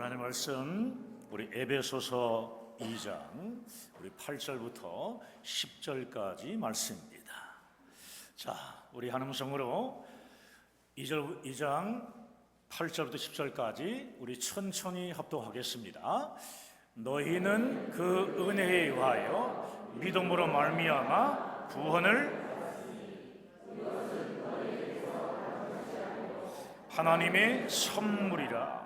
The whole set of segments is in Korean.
하나님 말씀 우리 에베소서 2장 우리 8절부터 10절까지 말씀입니다. 자, 우리 한 음성으로 2장 8절부터 10절까지 우리 천천히 합독하겠습니다. 너희는 그 은혜에 의하여 믿음으로 말미암아 구원을 하나님의 선물이라.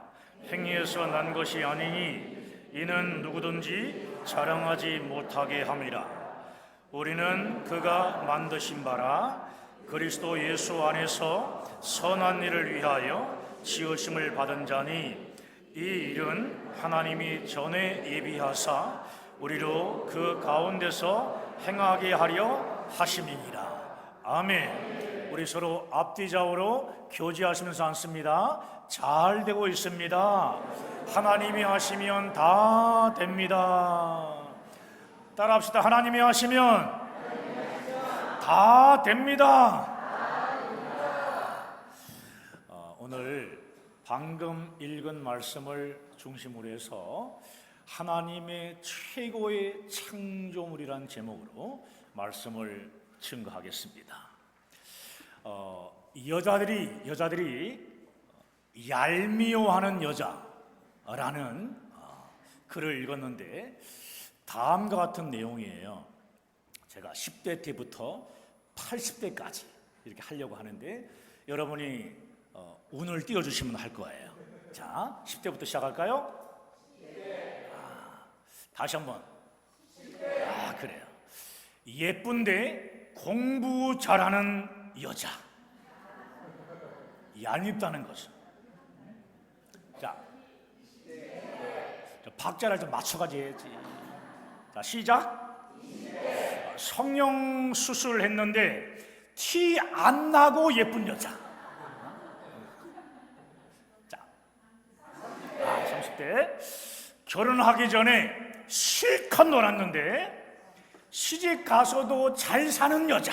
행위에서 난 것이 아니니 이는 누구든지 자랑하지 못하게 함이라. 우리는 그가 만드신 바라 그리스도 예수 안에서 선한 일을 위하여 지으심을 받은 자니 이 일은 하나님이 전에 예비하사 우리로 그 가운데서 행하게 하려 하심이니라. 아멘. 우리 서로 앞뒤 좌우로 교제하시면서 앉습니다. 잘 되고 있습니다. 하나님이 하시면 다 됩니다. 따라합시다. 하나님이 하시면 다 됩니다. 오늘 방금 읽은 말씀을 중심으로 해서 하나님의 최고의 창조물이란 제목으로 말씀을 증거하겠습니다. 여자들이 얄미워하는 여자라는 글을 읽었는데 다음과 같은 내용이에요. 제가 10대 때부터 80대까지 이렇게 하려고 하는데 여러분이 운을 띄워주시면 할 거예요. 자, 10대부터 시작할까요? 다시 한번. 그래요. 예쁜데 공부 잘하는 여자. 얄밉다는 거죠. 자, 박자를 좀 맞춰가지고 해야지. 자, 시작. 성형 수술했는데 티 안 나고 예쁜 여자. 자, 30대 결혼하기 전에 실컷 놀았는데 시집 가서도 잘 사는 여자.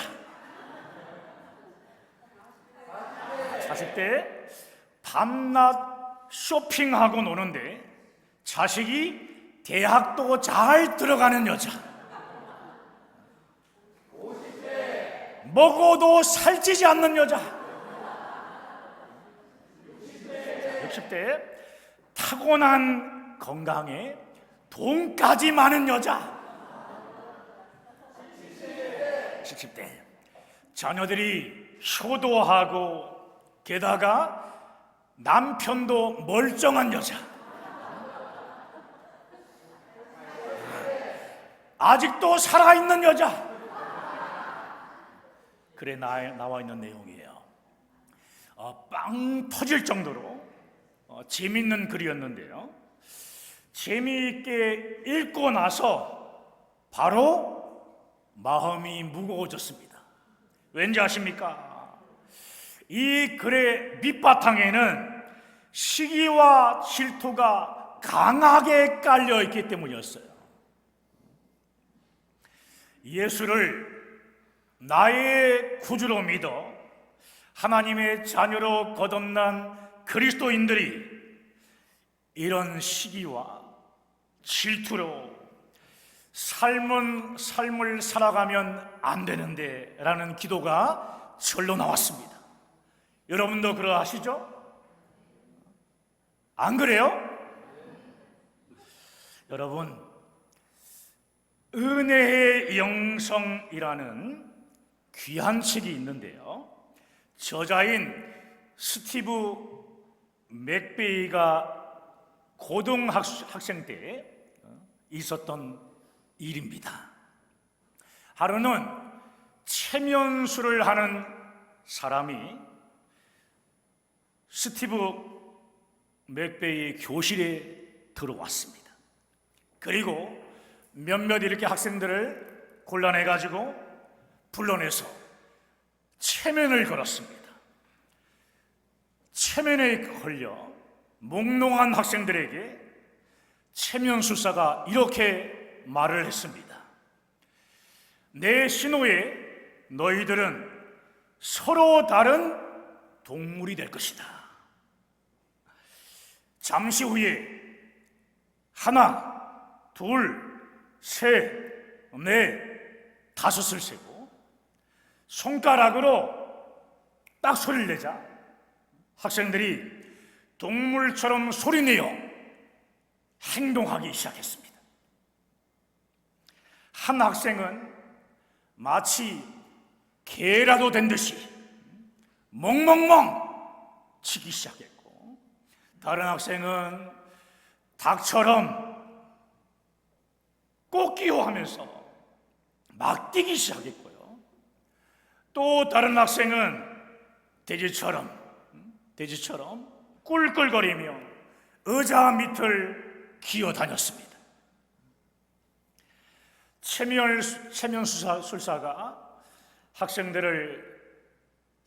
40대 밤낮 쇼핑하고 노는데 자식이 대학도 잘 들어가는 여자. 50대 먹어도 살찌지 않는 여자. 60대 타고난 건강에 돈까지 많은 여자. 70대 자녀들이 효도하고 게다가 남편도 멀쩡한 여자. 아직도 살아있는 여자. 그래 나와 있는 내용이에요. 빵 터질 정도로 재밌는 글이었는데요. 재미있게 읽고 나서 바로 마음이 무거워졌습니다. 왠지 아십니까? 이 글의 밑바탕에는 시기와 질투가 강하게 깔려있기 때문이었어요. 예수를 나의 구주로 믿어 하나님의 자녀로 거듭난 그리스도인들이 이런 시기와 질투로 삶을 살아가면 안 되는데 라는 기도가 절로 나왔습니다. 여러분도 그러하시죠? 안 그래요? 여러분, 은혜의 영성이라는 귀한 책이 있는데요. 저자인 스티브 맥베이가 고등학생 때 있었던 일입니다. 하루는 체면수를 하는 사람이 스티브 맥베이의 교실에 들어왔습니다. 그리고 몇몇 이렇게 학생들을 골라내가지고 불러내서 체면을 걸었습니다. 체면에 걸려 몽롱한 학생들에게 체면술사가 이렇게 말을 했습니다. 내 신호에 너희들은 서로 다른 동물이 될 것이다. 잠시 후에 하나, 둘, 셋, 넷, 다섯을 세고 손가락으로 딱 소리를 내자 학생들이 동물처럼 소리내어 행동하기 시작했습니다. 한 학생은 마치 개라도 된 듯이 멍멍멍 치기 시작했고, 다른 학생은 닭처럼 꽃기호하면서 막 뛰기 시작했고요. 또 다른 학생은 돼지처럼 꿀꿀거리며 의자 밑을 기어다녔습니다. 체면술사가 학생들을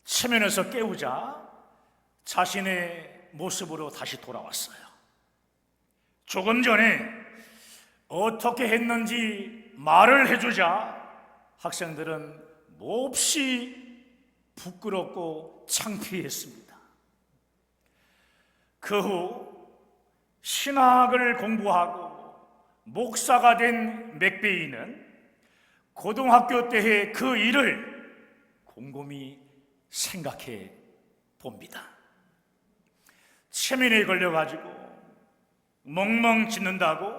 체면에서 깨우자 자신의 모습으로 다시 돌아왔어요. 조금 전에 어떻게 했는지 말을 해주자 학생들은 몹시 부끄럽고 창피했습니다. 그 후 신학을 공부하고 목사가 된 맥베이는 고등학교 때의 그 일을 곰곰이 생각해 봅니다. 체면에 걸려가지고 멍멍 짖는다고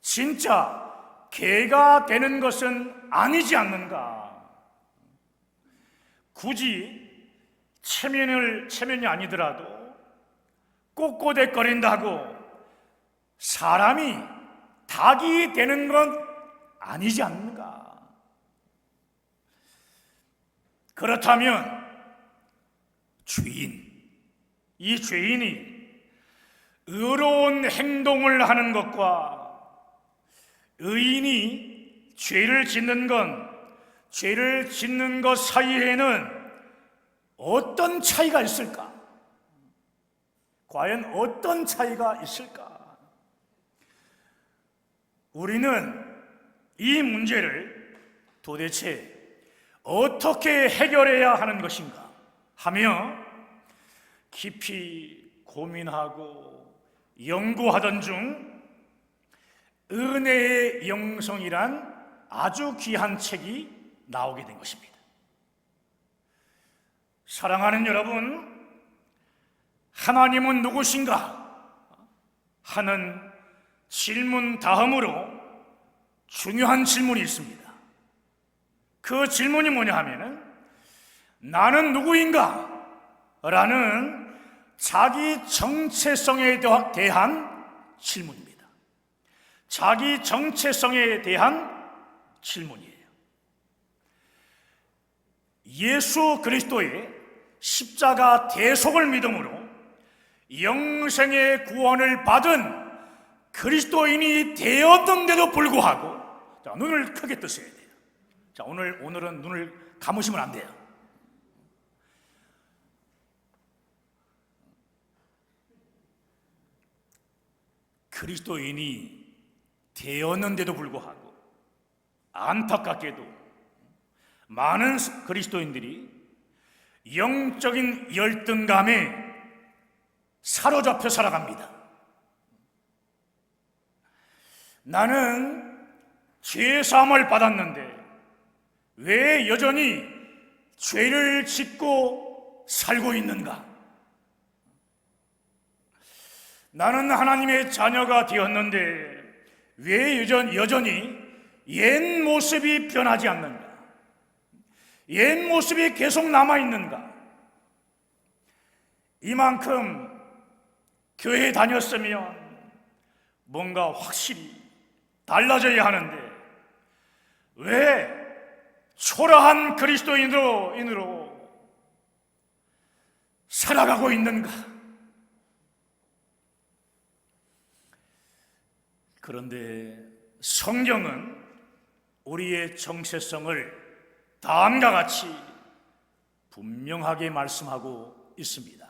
진짜 개가 되는 것은 아니지 않는가? 굳이 체면이 아니더라도 꼬꼬대거린다고 사람이 닭이 되는 건 아니지 않는가? 그렇다면 이 죄인이 의로운 행동을 하는 것과 의인이 죄를 짓는 것 사이에는 어떤 차이가 있을까? 과연 어떤 차이가 있을까? 우리는 이 문제를 도대체 어떻게 해결해야 하는 것인가 하며 깊이 고민하고 연구하던 중 은혜의 영성이란 아주 귀한 책이 나오게 된 것입니다. 사랑하는 여러분, 하나님은 누구신가? 하는 질문 다음으로 중요한 질문이 있습니다. 그 질문이 뭐냐 하면은 나는 누구인가? 라는 자기 정체성에 대한 질문입니다. 자기 정체성에 대한 질문이에요. 예수 그리스도의 십자가 대속을 믿음으로 영생의 구원을 받은 그리스도인이 되었는데도 불구하고, 자, 눈을 크게 뜨셔야 돼요. 자, 오늘은 눈을 감으시면 안 돼요. 그리스도인이 되었는데도 불구하고 안타깝게도 많은 그리스도인들이 영적인 열등감에 사로잡혀 살아갑니다. 나는 죄사함을 받았는데 왜 여전히 죄를 짓고 살고 있는가? 나는 하나님의 자녀가 되었는데 왜 여전히 옛 모습이 변하지 않는가? 옛 모습이 계속 남아있는가? 이만큼 교회에 다녔으면 뭔가 확실히 달라져야 하는데 왜 초라한 그리스도인으로 살아가고 있는가? 그런데 성경은 우리의 정체성을 다음과 같이 분명하게 말씀하고 있습니다.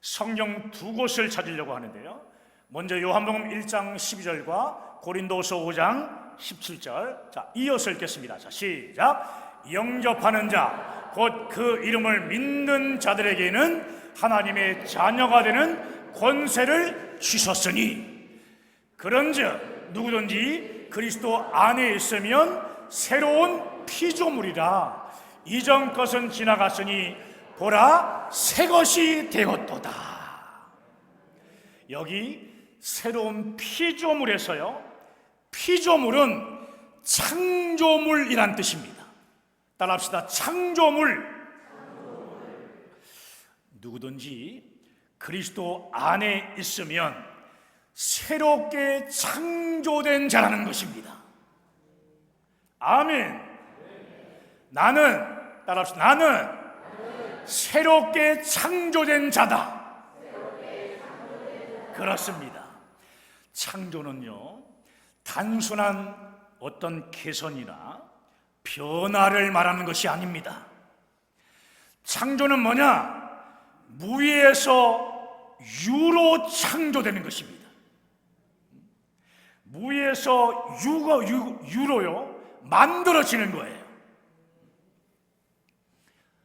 성경 두 곳을 찾으려고 하는데요. 먼저 요한복음 1장 12절과 고린도서 5장 17절. 자, 이어서 읽겠습니다. 자, 시작. 영접하는 자, 곧 그 이름을 믿는 자들에게는 하나님의 자녀가 되는 권세를 주셨으니 그런즉 누구든지 그리스도 안에 있으면 새로운 피조물이라. 이전 것은 지나갔으니 보라 새 것이 되었도다. 여기 새로운 피조물에서요, 피조물은 창조물이란 뜻입니다. 따라합시다. 창조물. 누구든지 그리스도 안에 있으면 새롭게 창조된 자라는 것입니다. 아멘. 따라합시다. 나는 새롭게 창조된 자다. 그렇습니다. 창조는요, 단순한 어떤 개선이나 변화를 말하는 것이 아닙니다. 창조는 뭐냐? 무에서 유로 창조되는 것입니다. 무에서 유로요 만들어지는 거예요.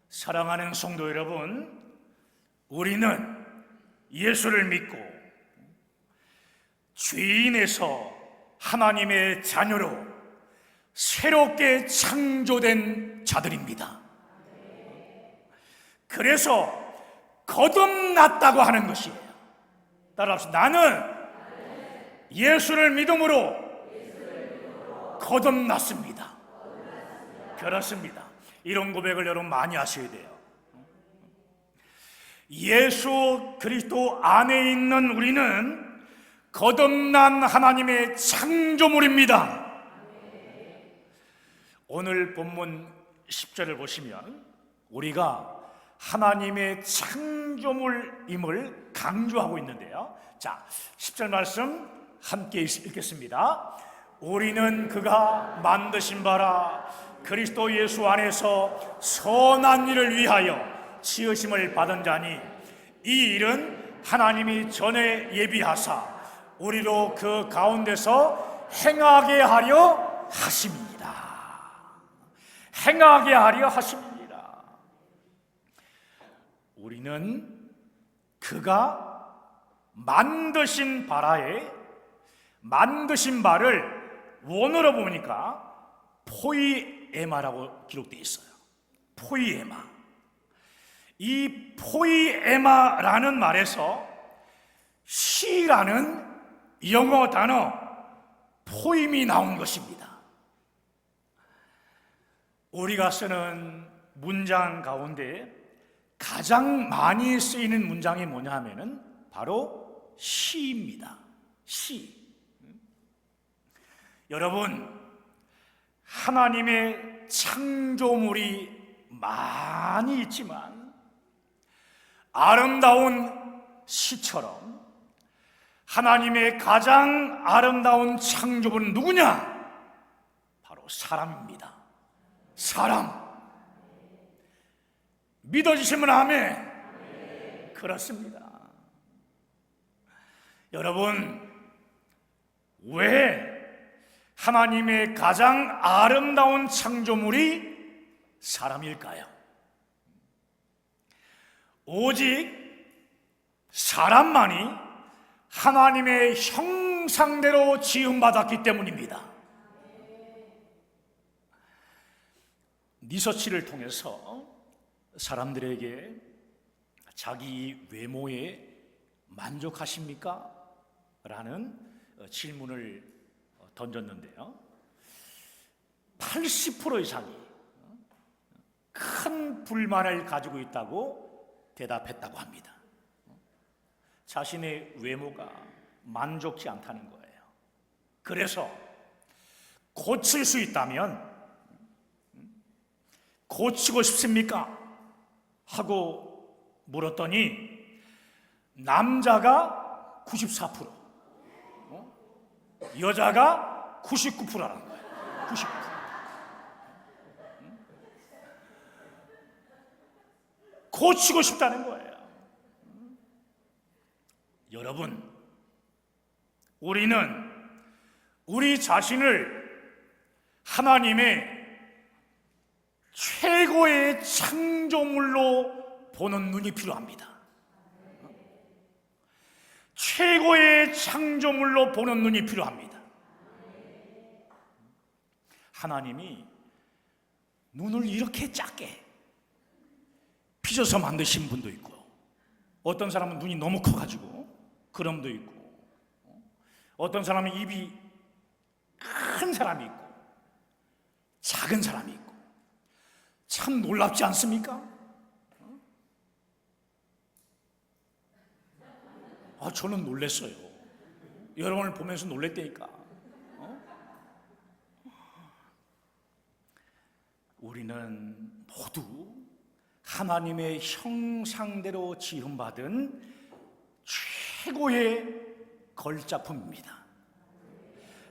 사랑하는 성도 여러분, 우리는 예수를 믿고 죄인에서 하나님의 자녀로 새롭게 창조된 자들입니다. 그래서 거듭났다고 하는 것이에요. 따라합시다. 나는 예수를 믿음으로 거듭났습니다. 그렇습니다. 이런 고백을 여러분 많이 하셔야 돼요. 예수 그리스도 안에 있는 우리는 거듭난 하나님의 창조물입니다. 오늘 본문 10절을 보시면 우리가 하나님의 창조물임을 강조하고 있는데요. 자, 10절 말씀 함께 읽겠습니다. 우리는 그가 만드신 바라 그리스도 예수 안에서 선한 일을 위하여 지으심을 받은 자니 이 일은 하나님이 전에 예비하사 우리로 그 가운데서 행하게 하려 하심이니라. 행하게 하려 하심이니라. 우리는 그가 만드신 바라에 만드신 바를 원어로 보니까 포이에마라고 기록되어 있어요. 포이에마. 이 포이에마라는 말에서 시라는 영어 단어 포임이 나온 것입니다. 우리가 쓰는 문장 가운데 가장 많이 쓰이는 문장이 뭐냐 하면은 바로 시입니다. 시. 여러분, 하나님의 창조물이 많이 있지만 아름다운 시처럼 하나님의 가장 아름다운 창조물은 누구냐? 바로 사람입니다. 사람. 믿어지시면 아멘. 그렇습니다. 여러분, 왜 하나님의 가장 아름다운 창조물이 사람일까요? 오직 사람만이 하나님의 형상대로 지음받았기 때문입니다. 리서치를 통해서 사람들에게 자기 외모에 만족하십니까? 라는 질문을 던졌는데요, 80% 이상이 큰 불만을 가지고 있다고 대답했다고 합니다. 자신의 외모가 만족치 않다는 거예요. 그래서 고칠 수 있다면 고치고 싶습니까? 하고 물었더니 남자가 94%, 여자가 99%라는 거예요. 99%. 고치고 싶다는 거예요. 여러분, 우리는 우리 자신을 하나님의 최고의 창조물로 보는 눈이 필요합니다. 최고의 창조물로 보는 눈이 필요합니다. 하나님이 눈을 이렇게 작게 빚어서 만드신 분도 있고, 어떤 사람은 눈이 너무 커가지고 그런 분도 있고, 어떤 사람은 입이 큰 사람이 있고 작은 사람이 있고, 참 놀랍지 않습니까? 저는 놀랐어요. 여러분을 보면서 놀랬다니까. 우리는 모두 하나님의 형상대로 지음받은 최고의 걸작품입니다.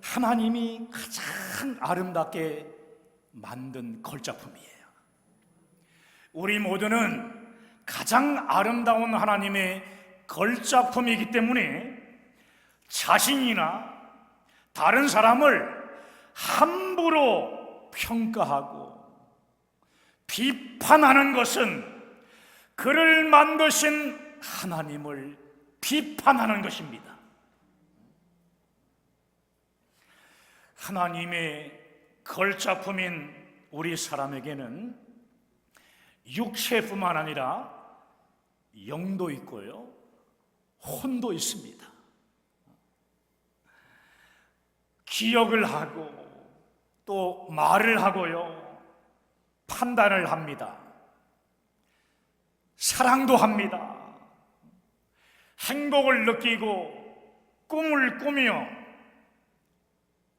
하나님이 가장 아름답게 만든 걸작품이에요. 우리 모두는 가장 아름다운 하나님의 걸작품이기 때문에 자신이나 다른 사람을 함부로 평가하고 비판하는 것은 그를 만드신 하나님을 비판하는 것입니다. 하나님의 걸작품인 우리 사람에게는 육체뿐만 아니라 영도 있고요, 혼도 있습니다. 기억을 하고 또 말을 하고요, 판단을 합니다. 사랑도 합니다. 행복을 느끼고 꿈을 꾸며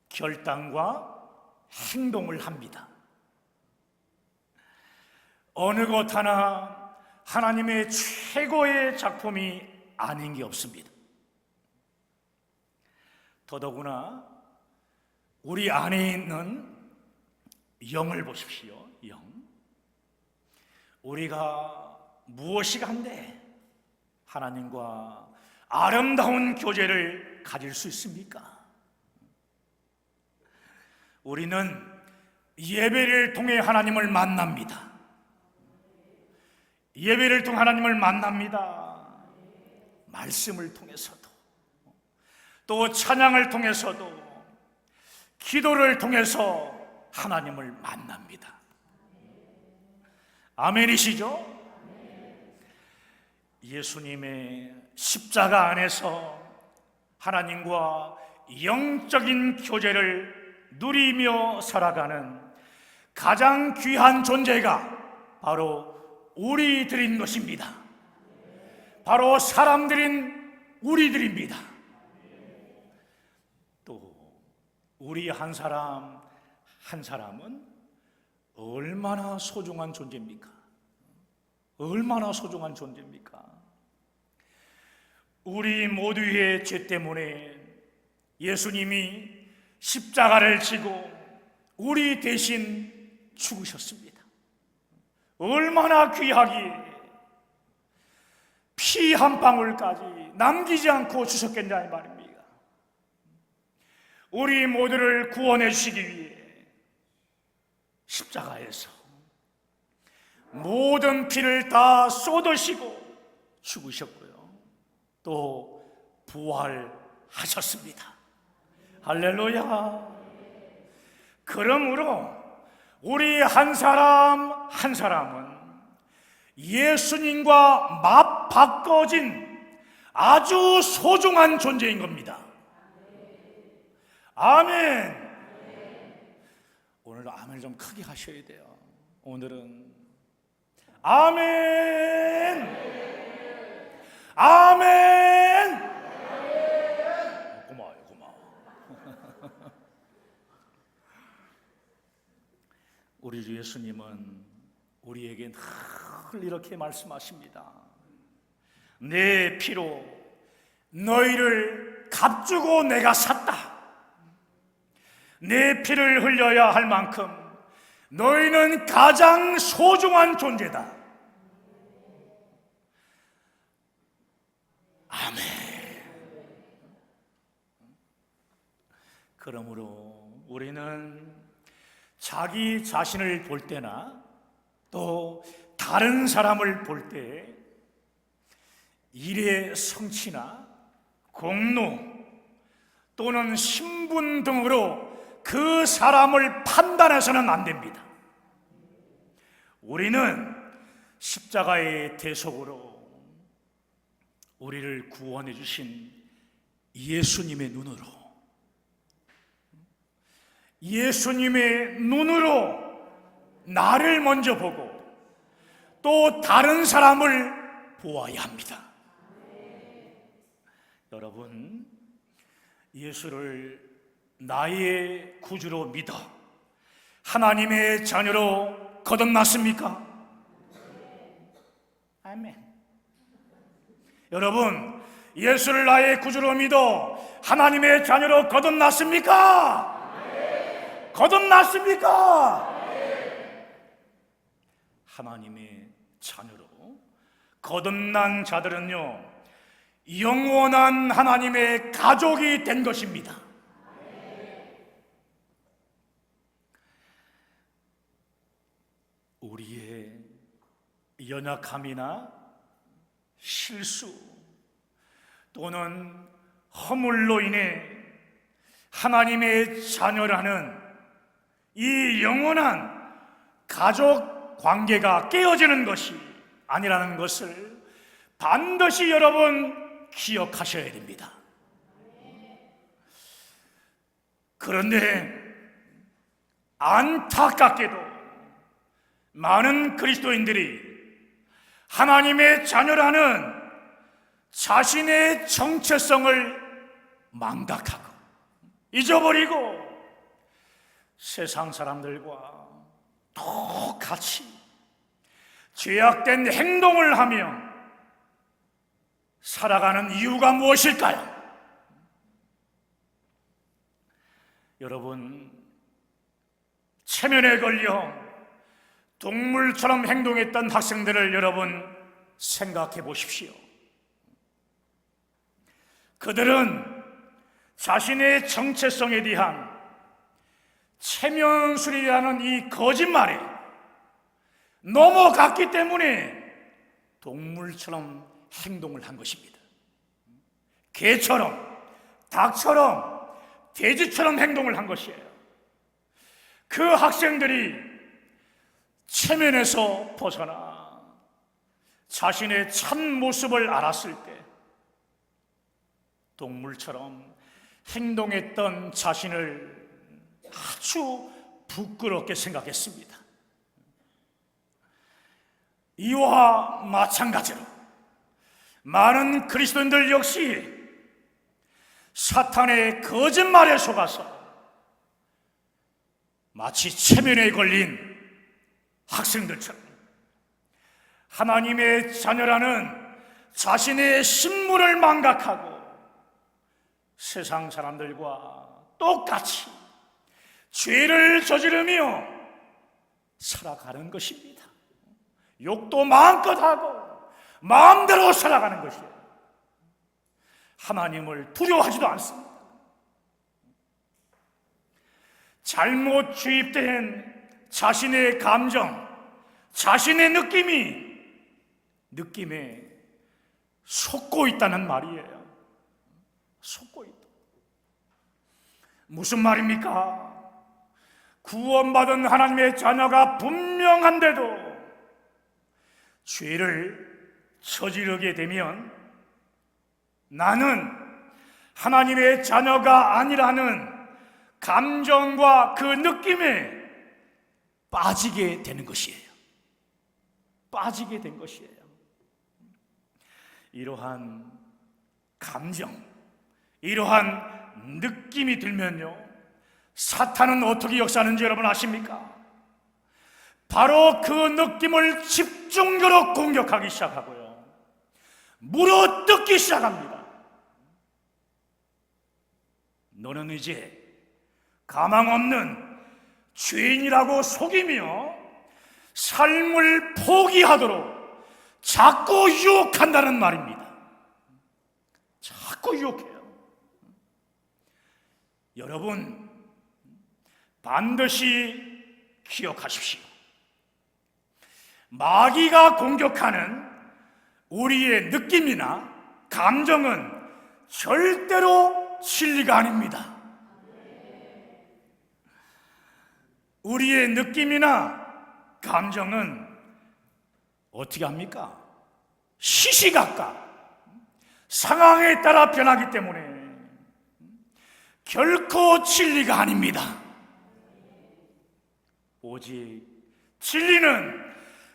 결단과 행동을 합니다. 어느 것 하나 하나님의 최고의 작품이 아닌 게 없습니다. 더더구나 우리 안에 있는 영을 보십시오. 영. 우리가 무엇이 간데 하나님과 아름다운 교제를 가질 수 있습니까? 우리는 예배를 통해 하나님을 만납니다. 예배를 통해 하나님을 만납니다. 말씀을 통해서도, 또 찬양을 통해서도, 기도를 통해서 하나님을 만납니다. 아멘이시죠? 예수님의 십자가 안에서 하나님과 영적인 교제를 누리며 살아가는 가장 귀한 존재가 바로 우리들인 것입니다. 바로 사람들인 우리들입니다. 또 우리 한 사람 한 사람은 얼마나 소중한 존재입니까? 얼마나 소중한 존재입니까? 우리 모두의 죄 때문에 예수님이 십자가를 지고 우리 대신 죽으셨습니다. 얼마나 귀하기에 피 한 방울까지 남기지 않고 주셨겠냐 이 말입니다. 우리 모두를 구원해 주시기 위해 십자가에서 모든 피를 다 쏟으시고 죽으셨고요, 또 부활하셨습니다. 할렐루야. 그러므로 우리 한 사람 한 사람은 예수님과 맞바꿔진 아주 소중한 존재인 겁니다. 아멘. 오늘도 아멘을 좀 크게 하셔야 돼요. 오늘은 아멘, 아멘. 고마워요, 고마워. 우리 주 예수님은 우리에게 늘 이렇게 말씀하십니다. 내 피로 너희를 값주고 내가 샀다. 내 피를 흘려야 할 만큼 너희는 가장 소중한 존재다. 아멘. 그러므로 우리는 자기 자신을 볼 때나 또 다른 사람을 볼 때 일의 성취나 공로 또는 신분 등으로 그 사람을 판단해서는 안 됩니다. 우리는 십자가의 대속으로 우리를 구원해 주신 예수님의 눈으로 나를 먼저 보고 또 다른 사람을 보아야 합니다. 여러분, 예수를 나의 구주로 믿어 하나님의 자녀로 거듭났습니까? 아멘. 여러분, 예수를 나의 구주로 믿어 하나님의 자녀로 거듭났습니까? 거듭났습니까? 하나님의 자녀로 거듭난 자들은요, 영원한 하나님의 가족이 된 것입니다. 우리의 연약함이나 실수 또는 허물로 인해 하나님의 자녀라는 이 영원한 가족 관계가 깨어지는 것이 아니라는 것을 반드시 여러분 기억하셔야 됩니다. 그런데 안타깝게도 많은 그리스도인들이 하나님의 자녀라는 자신의 정체성을 망각하고 잊어버리고 세상 사람들과 똑같이 죄악된 행동을 하며 살아가는 이유가 무엇일까요? 여러분, 체면에 걸려 동물처럼 행동했던 학생들을 여러분 생각해 보십시오. 그들은 자신의 정체성에 대한 체면술이라는 이 거짓말에 넘어갔기 때문에 동물처럼 행동을 한 것입니다. 개처럼, 닭처럼, 돼지처럼 행동을 한 것이에요. 그 학생들이 체면에서 벗어나 자신의 참 모습을 알았을 때 동물처럼 행동했던 자신을 아주 부끄럽게 생각했습니다. 이와 마찬가지로 많은 그리스도인들 역시 사탄의 거짓말에 속아서 마치 체면에 걸린 학생들처럼 하나님의 자녀라는 자신의 신분을 망각하고 세상 사람들과 똑같이 죄를 저지르며 살아가는 것입니다. 욕도 마음껏 하고 마음대로 살아가는 것이에요. 하나님을 두려워하지도 않습니다. 잘못 주입된 자신의 감정, 자신의 느낌에 속고 있다는 말이에요. 속고 있다. 무슨 말입니까? 구원받은 하나님의 자녀가 분명한데도 죄를 저지르게 되면 나는 하나님의 자녀가 아니라는 감정과 그 느낌에 빠지게 되는 것이에요. 빠지게 된 것이에요. 이러한 감정, 이러한 느낌이 들면요, 사탄은 어떻게 역사하는지 여러분 아십니까? 바로 그 느낌을 집중적으로 공격하기 시작하고요, 물어뜯기 시작합니다. 너는 이제 가망 없는 죄인이라고 속이며 삶을 포기하도록 자꾸 유혹한다는 말입니다. 자꾸 유혹해요. 여러분, 반드시 기억하십시오. 마귀가 공격하는 우리의 느낌이나 감정은 절대로 진리가 아닙니다. 우리의 느낌이나 감정은 어떻게 합니까? 시시각각 상황에 따라 변하기 때문에 결코 진리가 아닙니다. 오직 진리는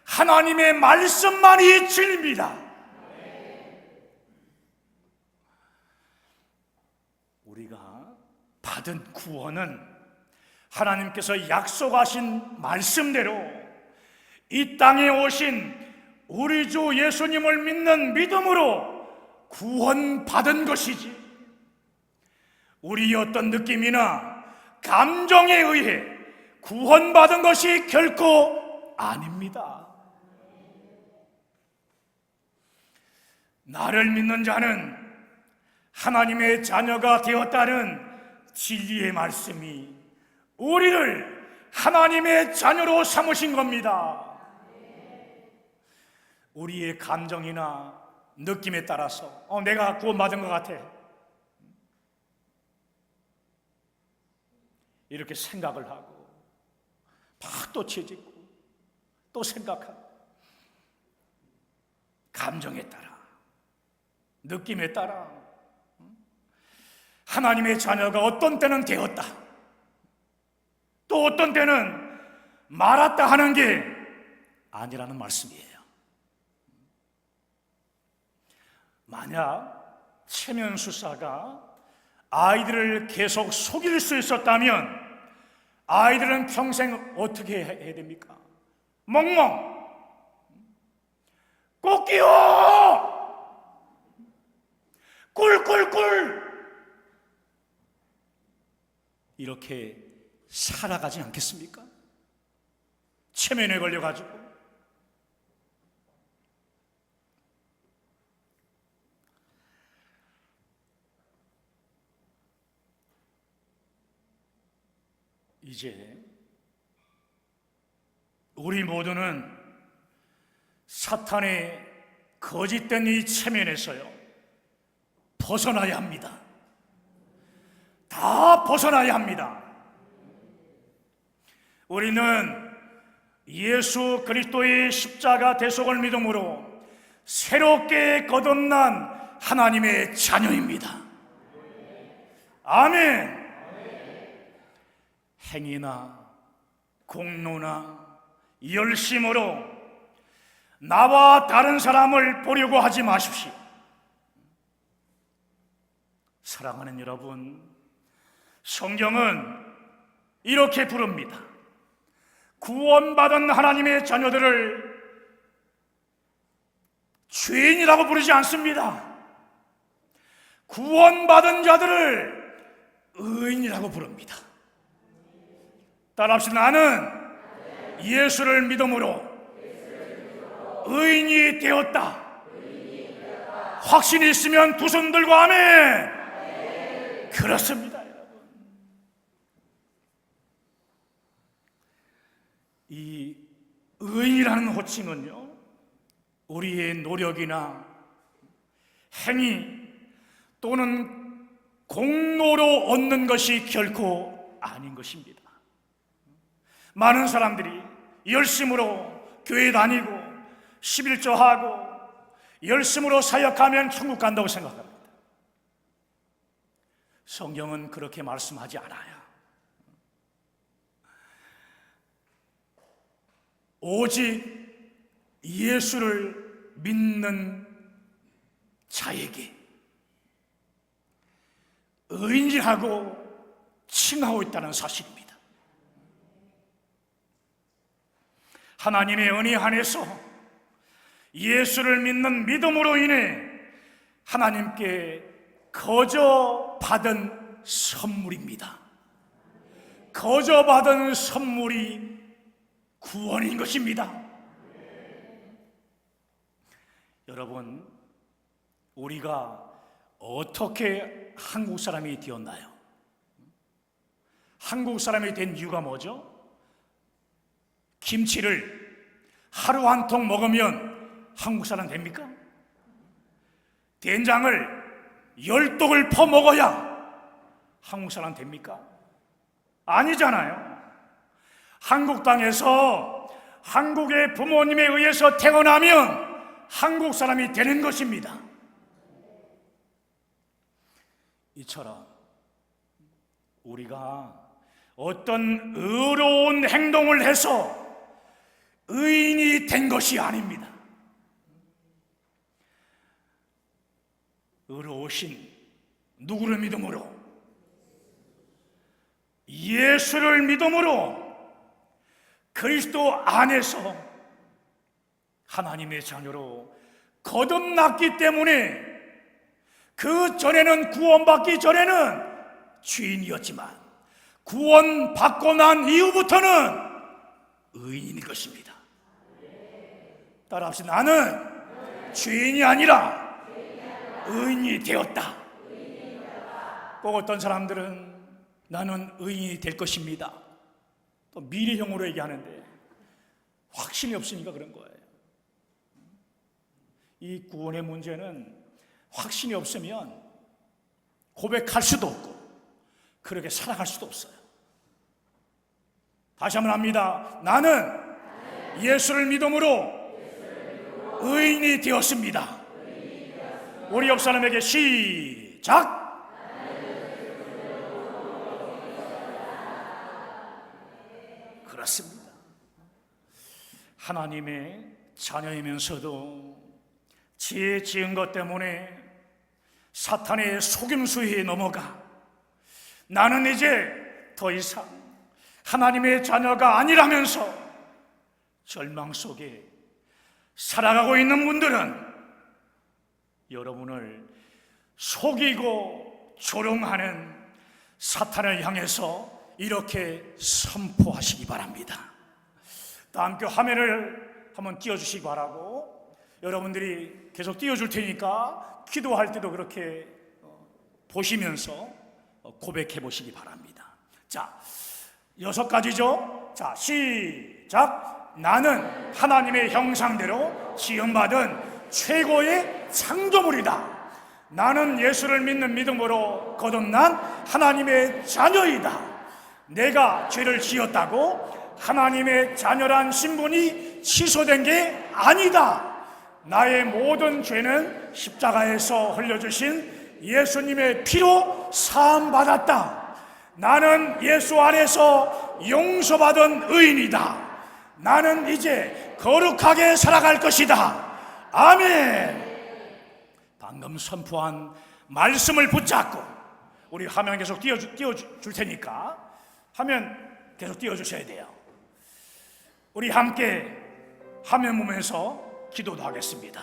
하나님의 말씀만이 진리입니다. 우리가 받은 구원은 하나님께서 약속하신 말씀대로 이 땅에 오신 우리 주 예수님을 믿는 믿음으로 구원받은 것이지, 우리의 어떤 느낌이나 감정에 의해 구원받은 것이 결코 아닙니다. 나를 믿는 자는 하나님의 자녀가 되었다는 진리의 말씀이 우리를 하나님의 자녀로 삼으신 겁니다. 우리의 감정이나 느낌에 따라서 내가 구원받은 것 같아, 이렇게 생각을 하고 막 또 채짓고 또 생각하고, 감정에 따라 느낌에 따라 하나님의 자녀가 어떤 때는 되었다, 또 어떤 때는 말았다 하는 게 아니라는 말씀이에요. 만약 체면 수사가 아이들을 계속 속일 수 있었다면 아이들은 평생 어떻게 해야 됩니까? 멍멍, 꽃기호, 꿀꿀꿀, 이렇게 살아가지 않겠습니까? 체면에 걸려가지고. 이제 우리 모두는 사탄의 거짓된 이 체면에서요 벗어나야 합니다. 다 벗어나야 합니다. 우리는 예수 그리스도의 십자가 대속을 믿음으로 새롭게 거듭난 하나님의 자녀입니다. 아멘. 행위나 공로나 열심으로 나와 다른 사람을 보려고 하지 마십시오. 사랑하는 여러분, 성경은 이렇게 부릅니다. 구원받은 하나님의 자녀들을 죄인이라고 부르지 않습니다. 구원받은 자들을 의인이라고 부릅니다. 따라합시다. 나는 예수를 믿음으로 의인이 되었다. 확신이 있으면 두 손 들고 아멘. 그렇습니다, 여러분. 이 의인이라는 호칭은요, 우리의 노력이나 행위 또는 공로로 얻는 것이 결코 아닌 것입니다. 많은 사람들이 열심으로 교회 다니고 11조하고 열심으로 사역하면 천국 간다고 생각합니다. 성경은 그렇게 말씀하지 않아요. 오직 예수를 믿는 자에게 의인이라고 칭하고 있다는 사실입니다. 하나님의 은혜 안에서 예수를 믿는 믿음으로 인해 하나님께 거저 받은 선물입니다. 거저 받은 선물이 구원인 것입니다. 여러분, 우리가 어떻게 한국 사람이 되었나요? 한국 사람이 된 이유가 뭐죠? 김치를 하루 한 통 먹으면 한국 사람 됩니까? 된장을 열독을 퍼먹어야 한국 사람 됩니까? 아니잖아요. 한국 땅에서 한국의 부모님에 의해서 태어나면 한국 사람이 되는 것입니다. 이처럼 우리가 어떤 의로운 행동을 해서 의인이 된 것이 아닙니다. 의로우신 누구를 믿음으로? 예수를 믿음으로 그리스도 안에서 하나님의 자녀로 거듭났기 때문에 그 전에는 구원받기 전에는 죄인이었지만 구원받고 난 이후부터는 의인인 것입니다. 따라합시다. 나는 죄인이 아니라 의인이 되었다. 꼭 어떤 사람들은 나는 의인이 될 것입니다. 또 미래형으로 얘기하는데 확신이 없으니까 그런 거예요. 이 구원의 문제는 확신이 없으면 고백할 수도 없고 그렇게 살아갈 수도 없어요. 다시 한번 합니다. 나는 예수를 믿음으로 의인이 되었습니다. 우리 옆 사람에게 시작! 그렇습니다. 하나님의 자녀이면서도 죄 지은 것 때문에 사탄의 속임수에 넘어가 나는 이제 더 이상 하나님의 자녀가 아니라면서 절망 속에 살아가고 있는 분들은 여러분을 속이고 조롱하는 사탄을 향해서 이렇게 선포하시기 바랍니다. 다 함께 화면을 한번 띄워주시기 바라고, 여러분들이 계속 띄워줄 테니까 기도할 때도 그렇게 보시면서 고백해 보시기 바랍니다. 자, 6가지죠. 자, 시작! 나는 하나님의 형상대로 지음받은 최고의 창조물이다. 나는 예수를 믿는 믿음으로 거듭난 하나님의 자녀이다. 내가 죄를 지었다고 하나님의 자녀란 신분이 취소된 게 아니다. 나의 모든 죄는 십자가에서 흘려주신 예수님의 피로 사함받았다. 나는 예수 안에서 용서받은 의인이다. 나는 이제 거룩하게 살아갈 것이다. 아멘. 방금 선포한 말씀을 붙잡고 우리 화면 계속 띄워줄 테니까 화면 계속 띄워주셔야 돼요. 우리 함께 화면 보면서 기도도 하겠습니다.